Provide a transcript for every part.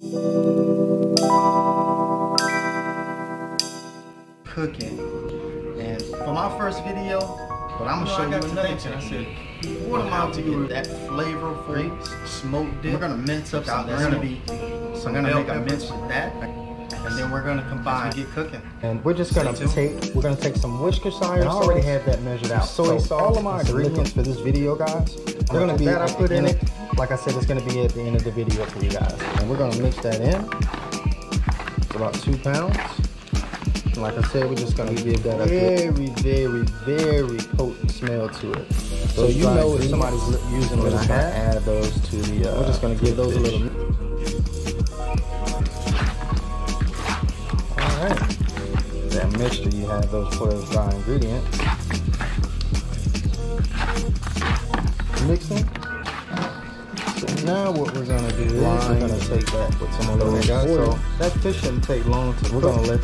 Cooking. And for my first video, but I'm gonna show you another technique. What am I to get that flavorful smoked dip? We're gonna mince up some. That's gonna be. So I'm gonna make a mince with that, and then we're gonna combine. Get cooking. And we're just gonna take some Worcestershire. I already have that measured out. Soy sauce. All of my ingredients for this video, guys, they're gonna be that I put in it. Like I said, it's gonna be at the end of the video for you guys. And we're gonna mix that in. It's about 2 pounds. Like I said, we're just gonna give that a very potent smell to it. So you know if somebody's using what I have, add those to the. We're just gonna give those a little. All right, that mixture you have those for those dry ingredients. Mixing. So now what we're gonna do is we're gonna take that with some of those guys. So that fish shouldn't take long to. We're gonna let.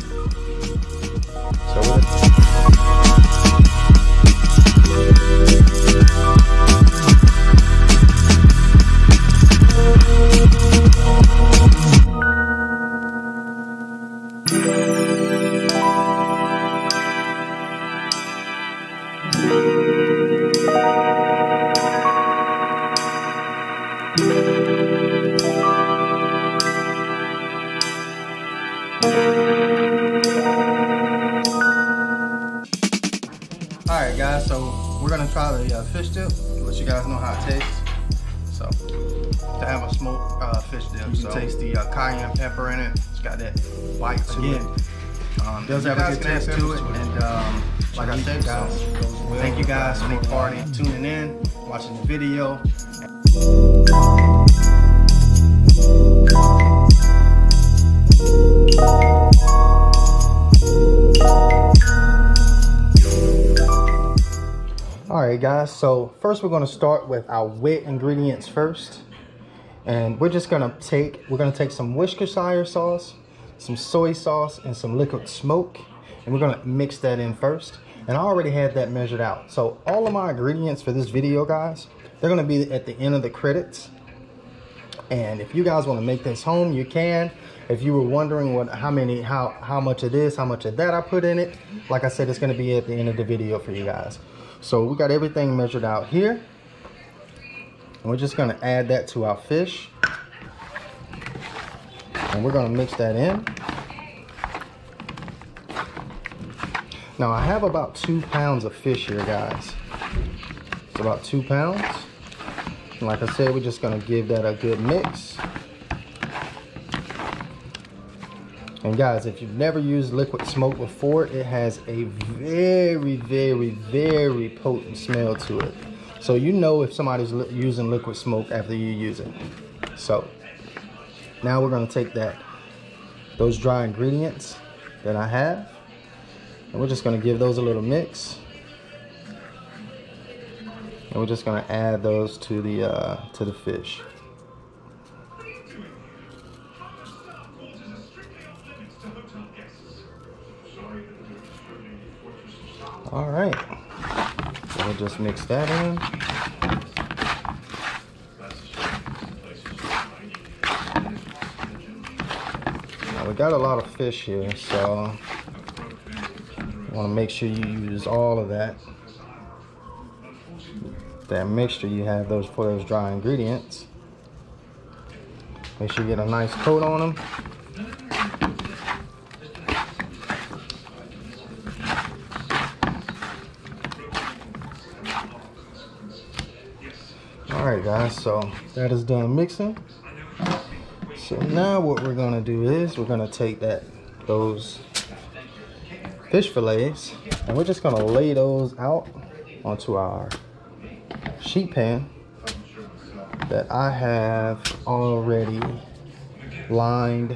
Alright guys, so we're gonna try the fish dip, let you guys know how it tastes. So, to have a smoked fish dip, you can taste the cayenne pepper in it. It's got that bite to it. Does have a good taste to it, and like I said guys, thank you guys for tuning in, watching the video. Alright guys, so first we're going to start with our wet ingredients first. And we're just going to take some Worcestershire sauce, some soy sauce, and some liquid smoke. And we're going to mix that in first. And I already had that measured out. So all of my ingredients for this video, guys, they're going to be at the end of the credits. And if you guys want to make this home, you can. If you were wondering how much of this, how much of that I put in it, like I said, it's going to be at the end of the video for you guys. So we got everything measured out here. And we're just going to add that to our fish. And we're going to mix that in. Now I have about 2 pounds of fish here, guys. It's about 2 pounds. And like I said, we're just going to give that a good mix. And guys, if you've never used liquid smoke before, it has a very potent smell to it. So you know if somebody's using liquid smoke after you use it. So now we're going to take those dry ingredients that I have, and we're just going to give those a little mix. And we're just going to add those to the fish. All right, so we'll just mix that in. Now we got a lot of fish here, so you want to make sure you use all of that mixture you have for those dry ingredients. Make sure you get a nice coat on them. Alright guys, so that is done mixing. So now what we're going to do is we're going to take those fish fillets, and we're just going to lay those out onto our sheet pan that I have already lined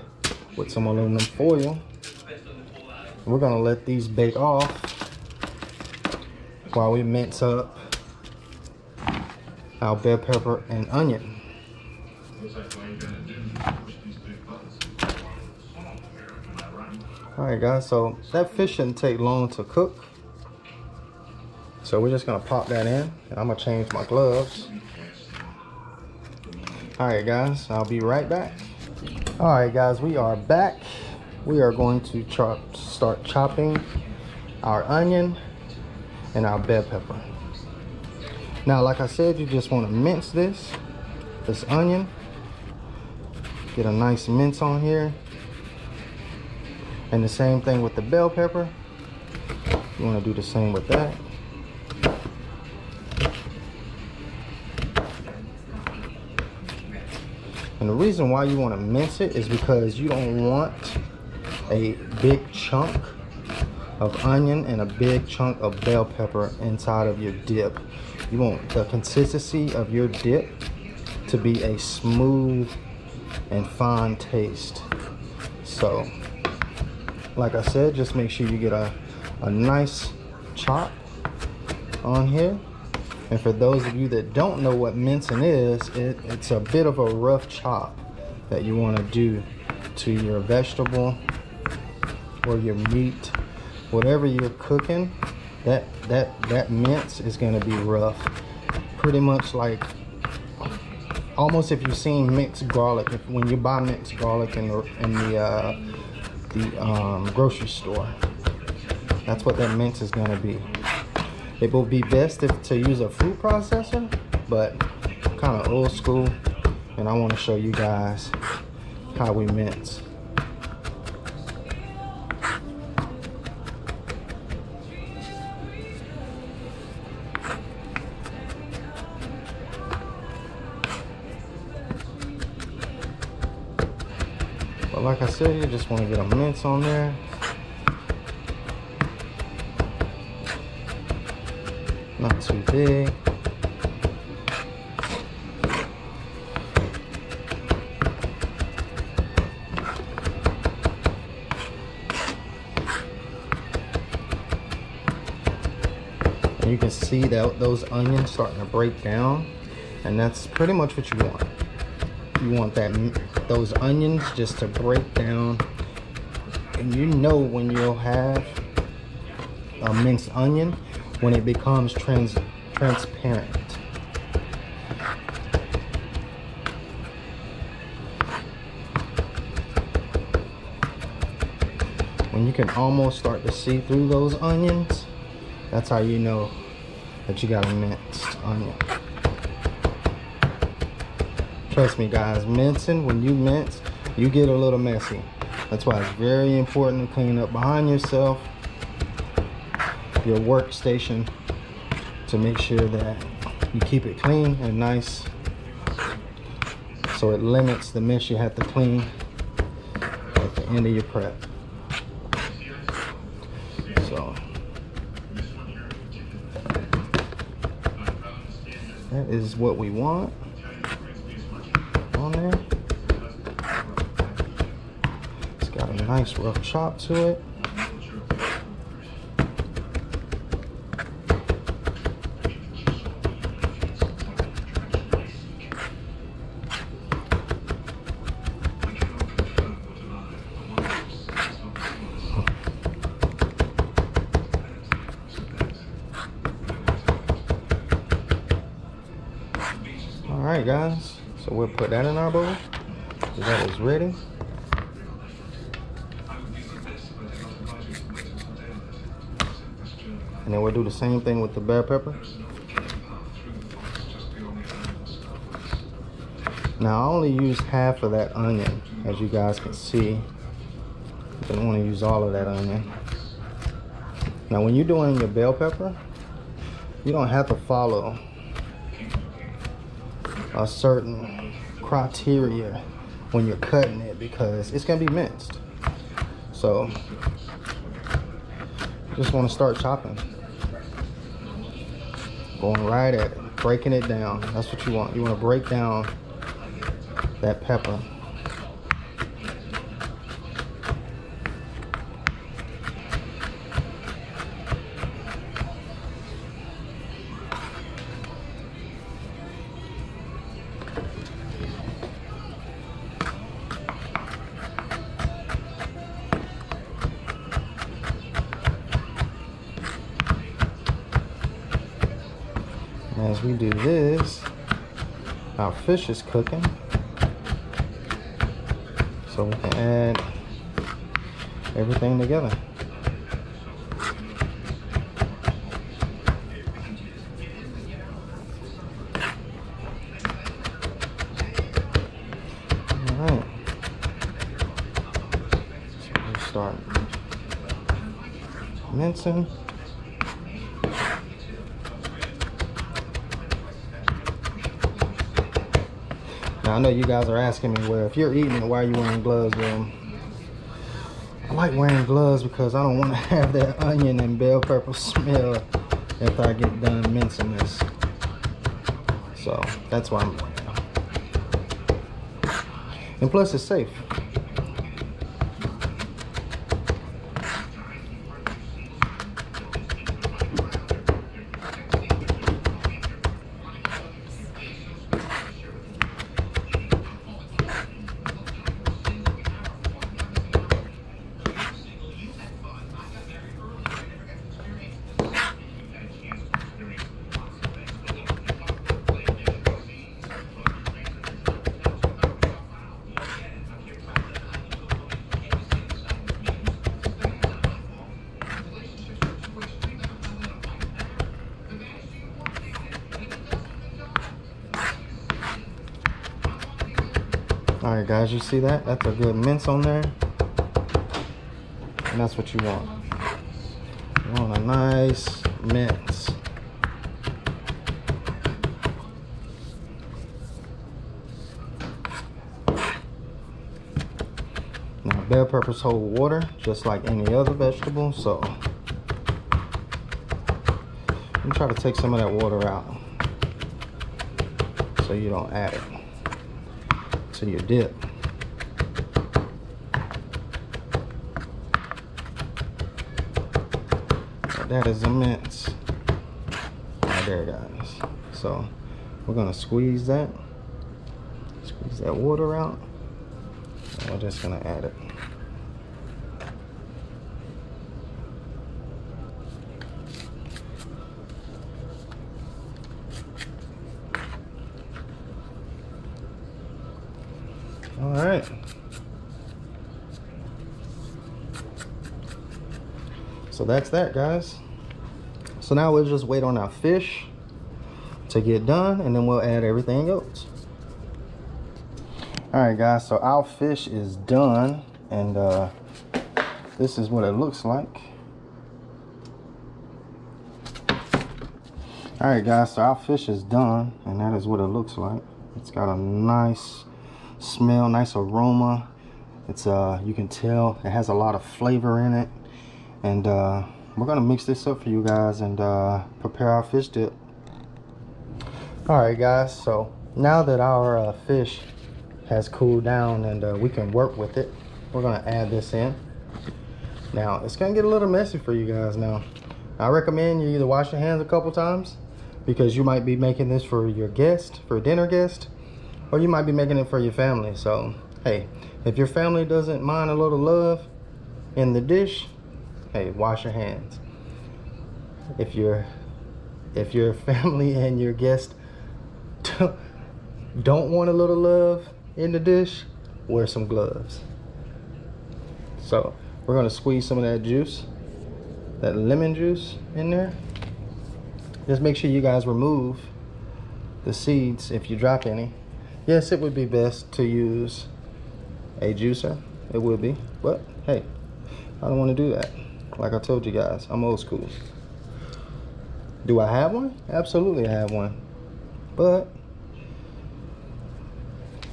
with some aluminum foil. And we're going to let these bake off while we mince up our bell pepper and onion. Alright guys, so that fish shouldn't take long to cook. So we're just gonna pop that in. I'm gonna change my gloves. Alright guys, I'll be right back. All right, guys, we are back. We are going to start chopping our onion and our bell pepper. Now, like I said, you just want to mince this onion. Get a nice mince on here. And the same thing with the bell pepper. You want to do the same with that. And the reason why you want to mince it is because you don't want a big chunk of onion and a big chunk of bell pepper inside of your dip. You want the consistency of your dip to be a smooth and fine taste. So, like I said, just make sure you get a nice chop on here. And for those of you that don't know what mincing is, it's a bit of a rough chop that you want to do to your vegetable or your meat, whatever you're cooking. That mince is going to be rough, pretty much like almost if you've seen mixed garlic. When you buy mixed garlic in the grocery store, that's what that mince is going to be. It will be best to use a food processor, but kind of old school, and I want to show you guys how we mince. But like I said, you just want to get a mince on there. Not too big. And you can see that those onions starting to break down, and that's pretty much what you want. You want those onions just to break down, and you know when you'll have a minced onion when it becomes transparent. When you can almost start to see through those onions, that's how you know that you got a minced onion. Trust me, guys, mincing, when you mince, you get a little messy. That's why it's very important to clean up behind yourself, your workstation, to make sure that you keep it clean and nice, so it limits the mess you have to clean at the end of your prep. So that is what we want on there. It's got a nice rough chop to it. Alright, guys, so we'll put that in our bowl. So that is ready. And then we'll do the same thing with the bell pepper. Now I only use half of that onion, as you guys can see. You don't want to use all of that onion. Now when you're doing your bell pepper, you don't have to follow a certain criteria when you're cutting it, because it's gonna be minced. So you just want to start chopping, going right at it, breaking it down. That's what you want. You want to break down that pepper. As we do this, our fish is cooking. So so we can add everything together. Alright. So we'll start mincing. Now, I know you guys are asking me, well, if you're eating it, why are you wearing gloves? Well, I like wearing gloves because I don't want to have that onion and bell pepper smell after I get done mincing this. So that's why I'm wearing it. And plus it's safe. Alright guys, you see that? That's a good mince on there. And that's what you want. You want a nice mince. Now bell peppers hold water just like any other vegetable, so you try to take some of that water out so you don't add it to your dip. So that is a mince right there, guys. So we're gonna squeeze that water out, and we're just gonna add it. All right. So that's that, guys. So now we'll just wait on our fish to get done, and then we'll add everything else. All right, guys, so our fish is done, and this is what it looks like. All right, guys, so our fish is done, and that is what it looks like. It's got a nice smell, nice aroma. It's you can tell it has a lot of flavor in it, and we're gonna mix this up for you guys and prepare our fish dip. All right, guys, so now that our fish has cooled down and we can work with it, we're gonna add this in. Now it's gonna get a little messy for you guys. Now I recommend you either wash your hands a couple times, because you might be making this for your guest, for a dinner guest, or you might be making it for your family. So hey, if your family doesn't mind a little love in the dish, hey, wash your hands. If your family and your guest don't want a little love in the dish, wear some gloves. So we're gonna squeeze some of that juice, that lemon juice in there. Just make sure you guys remove the seeds if you drop any. Yes, it would be best to use a juicer. It would be, but hey, I don't want to do that. Like I told you guys, I'm old school. Do I have one? Absolutely I have one. But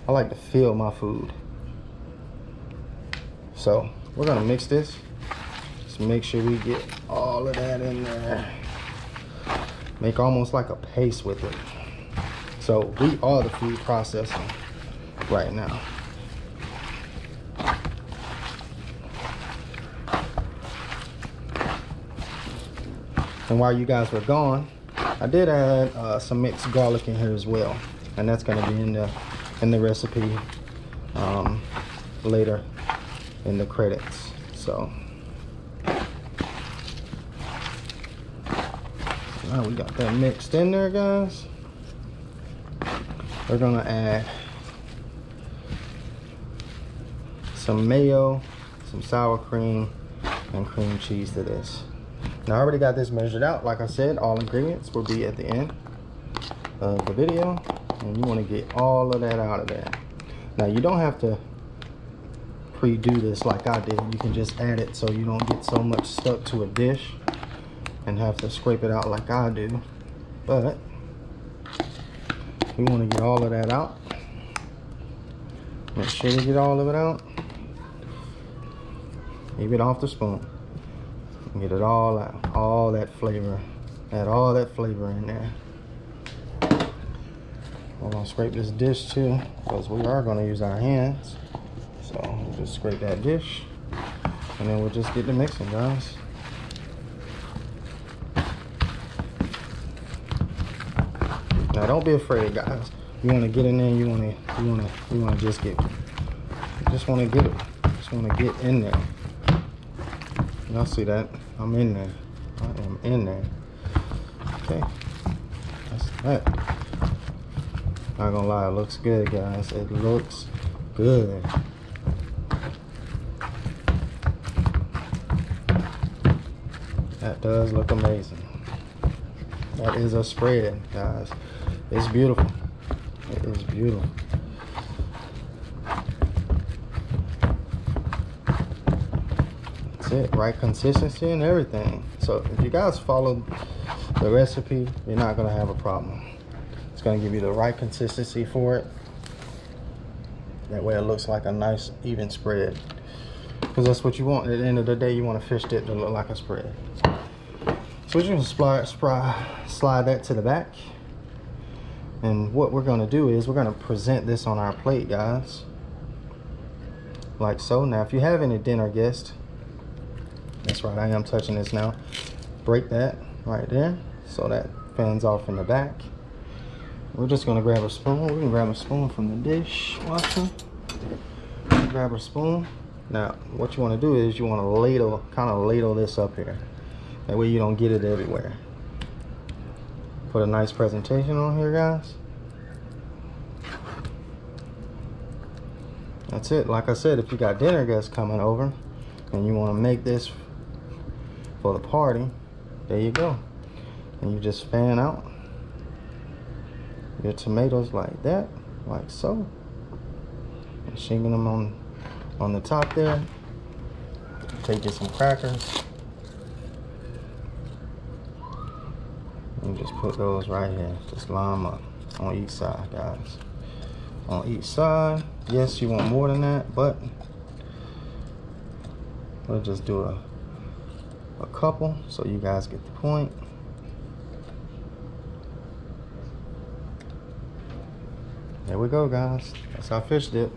I like to feel my food. So we're gonna mix this. Just make sure we get all of that in there. Make almost like a paste with it. So we are the food processing right now. And while you guys were gone, I did add some mixed garlic in here as well, and that's going to be in the recipe later in the credits. So now we got that mixed in there, guys. We're gonna add some mayo, some sour cream, and cream cheese to this. Now I already got this measured out. Like I said, all ingredients will be at the end of the video, and you want to get all of that out of there. Now you don't have to pre-do this like I did. You can just add it so you don't get so much stuck to a dish and have to scrape it out like I do. But you want to get all of that out. Make sure you get all of it out. Leave it off the spoon. Get it all out. All that flavor. Add all that flavor in there. We're gonna scrape this dish too, because we are gonna use our hands. So we'll just scrape that dish, and then we'll just get the mixing, guys. Now don't be afraid, guys. You want to get in there. You want to just get. Just want to get it. Just want to get in there. Y'all see that? I'm in there. I am in there. Okay. That's that. Not gonna lie, it looks good, guys. It looks good. That does look amazing. That is a spread, guys. It's beautiful. It is beautiful. That's it. Right consistency and everything. So if you guys follow the recipe, you're not gonna have a problem. It's gonna give you the right consistency for it. That way it looks like a nice even spread. Because that's what you want. At the end of the day, you want a fish dip to look like a spread. So we're just gonna slide that to the back. And what we're gonna do is we're gonna present this on our plate, guys. Like so. Now if you have any dinner guests, that's right, I am touching this now. Break that right there so that fans off in the back. We're just gonna grab a spoon. We can grab a spoon from the dishwasher. Grab a spoon. Now, what you want to do is you want to kind of ladle this up here. That way you don't get it everywhere. Put a nice presentation on here, guys. That's it. Like I said, if you got dinner guests coming over and you want to make this for the party, there you go. And you just fan out your tomatoes like that, like so, and shingle them on the top there. Take you some crackers and just put those right here. Just line them up on each side, guys. On each side. Yes, you want more than that, but we'll just do a couple so you guys get the point. There we go, guys. That's our fish dip.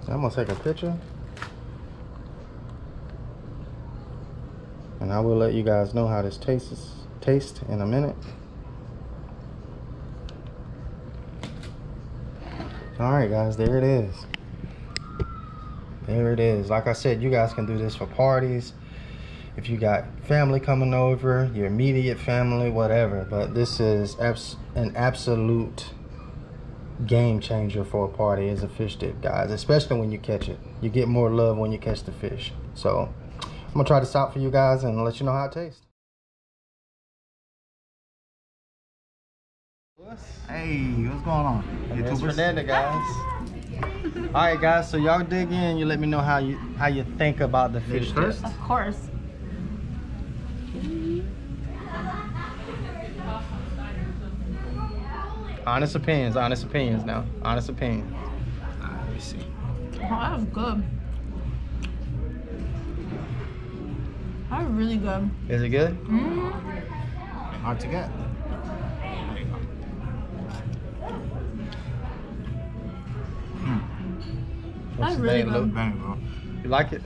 I'm gonna take a picture, and I will let you guys know how this tastes in a minute. All right, guys, there it is. There it is. Like I said, you guys can do this for parties. If you got family coming over, your immediate family, whatever. But this is an absolute game changer for a party is a fish dip, guys. Especially when you catch it. You get more love when you catch the fish. So I'm gonna try this out for you guys and let you know how it tastes. Hey, what's going on? It's Fernanda, guys. All right, guys. So y'all dig in. You let me know how you think about the fish first. Of course. Honest opinions now. Honest opinions. Let me see. Oh, that was good. That was really good. Is it good? Mm-hmm. Hard to get. That's really good. Bang, bro. You like it?